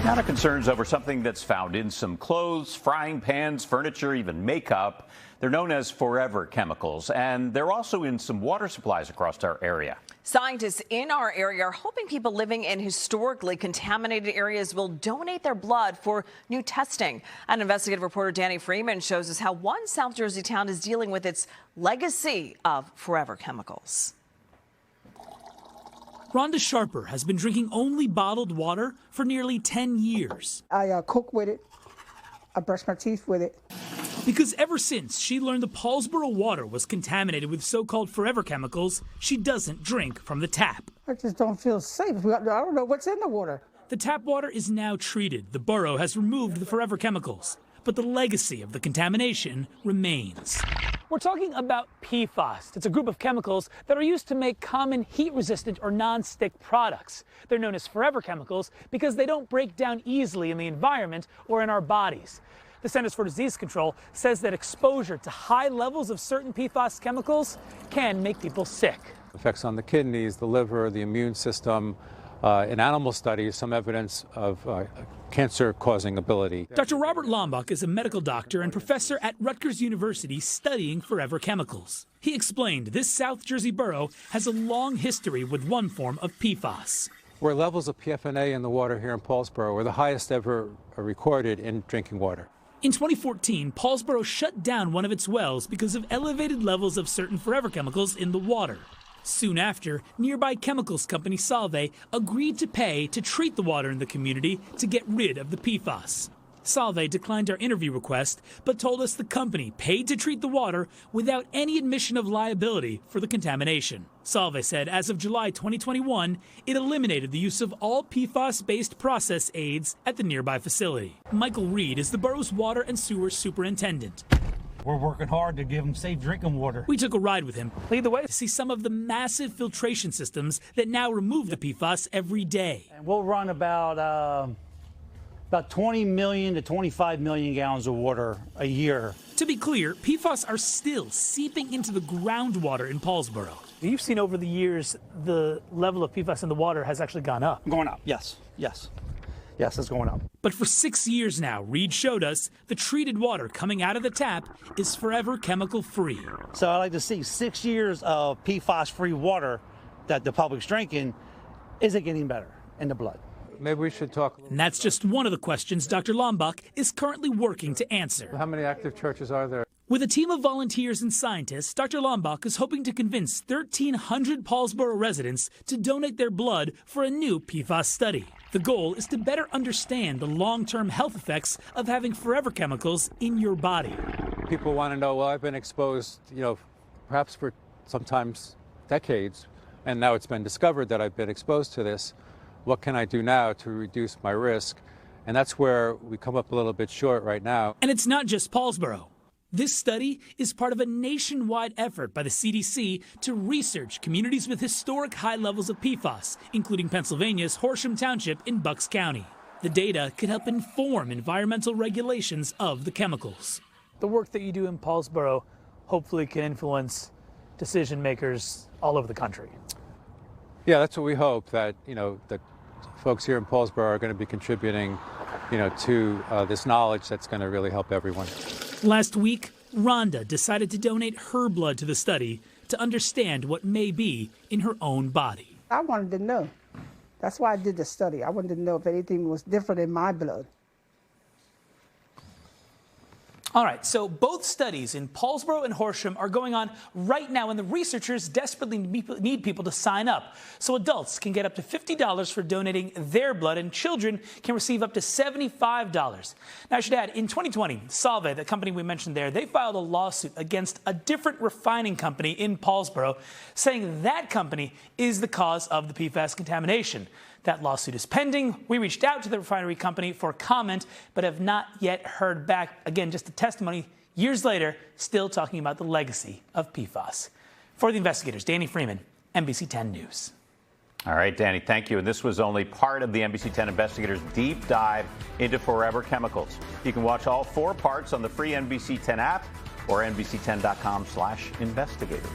Now to concerns over something that's found in some clothes, frying pans, furniture, even makeup. They're known as forever chemicals, and they're also in some water supplies across our area. Scientists in our area are hoping people living in historically contaminated areas will donate their blood for new testing. And investigative reporter Danny Freeman shows us how one South Jersey town is dealing with its legacy of forever chemicals. Rhonda Sharper has been drinking only bottled water for nearly 10 years. I cook with it. I brush my teeth with it. Because ever since she learned the Paulsboro water was contaminated with so-called forever chemicals, she doesn't drink from the tap. I just don't feel safe. I don't know what's in the water. The tap water is now treated. The borough has removed the forever chemicals, but the legacy of the contamination remains. We're talking about PFAS. It's a group of chemicals that are used to make common heat-resistant or non-stick products. They're known as forever chemicals because they don't break down easily in the environment or in our bodies. The Centers for Disease Control says that exposure to high levels of certain PFAS chemicals can make people sick. Effects on the kidneys, the liver, the immune system. In animal studies, some evidence of cancer-causing ability. Dr. Robert Lombach is a medical doctor and professor at Rutgers University studying forever chemicals. He explained this South Jersey borough has a long history with one form of PFAS. Where levels of PFNA in the water here in Paulsboro were the highest ever recorded in drinking water. In 2014, Paulsboro shut down one of its wells because of elevated levels of certain forever chemicals in the water. Soon after, nearby chemicals company Solvay agreed to pay to treat the water in the community to get rid of the PFAS. Solvay declined our interview request, but told us the company paid to treat the water without any admission of liability for the contamination. Solvay said as of July 2021, it eliminated the use of all PFAS-based process aids at the nearby facility. Michael Reed is the borough's water and sewer superintendent. We're working hard to give them safe drinking water. We took a ride with him, lead the way to see some of the massive filtration systems that now remove the PFAS every day. And we'll run about 20 million to 25 million gallons of water a year. To be clear, PFAS are still seeping into the groundwater in Paulsboro. You've seen over the years the level of PFAS in the water has actually gone up. Going up, yes. Yes, it's going up. But for 6 years now, Reed showed us the treated water coming out of the tap is forever chemical free. So I like to see 6 years of PFAS-free water that the public's drinking. Is it getting better in the blood? Maybe we should talk. And that's just one of the questions Dr. Lombach is currently working to answer. How many active churches are there? With a team of volunteers and scientists, Dr. Lombach is hoping to convince 1,300 Paulsboro residents to donate their blood for a new PFAS study. The goal is to better understand the long-term health effects of having forever chemicals in your body. People want to know, well, I've been exposed, perhaps for sometimes decades, and now it's been discovered that I've been exposed to this. What can I do now to reduce my risk? And that's where we come up a little bit short right now. And it's not just Paulsboro. This study is part of a nationwide effort by the CDC to research communities with historic high levels of PFAS, including Pennsylvania's Horsham Township in Bucks County. The data could help inform environmental regulations of the chemicals. The work that you do in Paulsboro hopefully can influence decision makers all over the country. Yeah, that's what we hope, that, that folks here in Paulsboro are going to be contributing, to this knowledge that's going to really help everyone. Last week, Rhonda decided to donate her blood to the study to understand what may be in her own body. I wanted to know. That's why I did the study. I wanted to know if anything was different in my blood. All right, so both studies in Paulsboro and Horsham are going on right now, and the researchers desperately need people to sign up. So adults can get up to $50 for donating their blood, and children can receive up to $75. Now, I should add, in 2020, Solvay, the company we mentioned there, they filed a lawsuit against a different refining company in Paulsboro, saying that company is the cause of the PFAS contamination. That lawsuit is pending. We reached out to the refinery company for comment, but have not yet heard back. Again, just a testimony years later, still talking about the legacy of PFAS. For the investigators, Danny Freeman, NBC 10 News. All right, Danny, thank you. And this was only part of the NBC 10 investigators' deep dive into forever chemicals. You can watch all 4 parts on the free NBC 10 app or NBC10.com/investigators.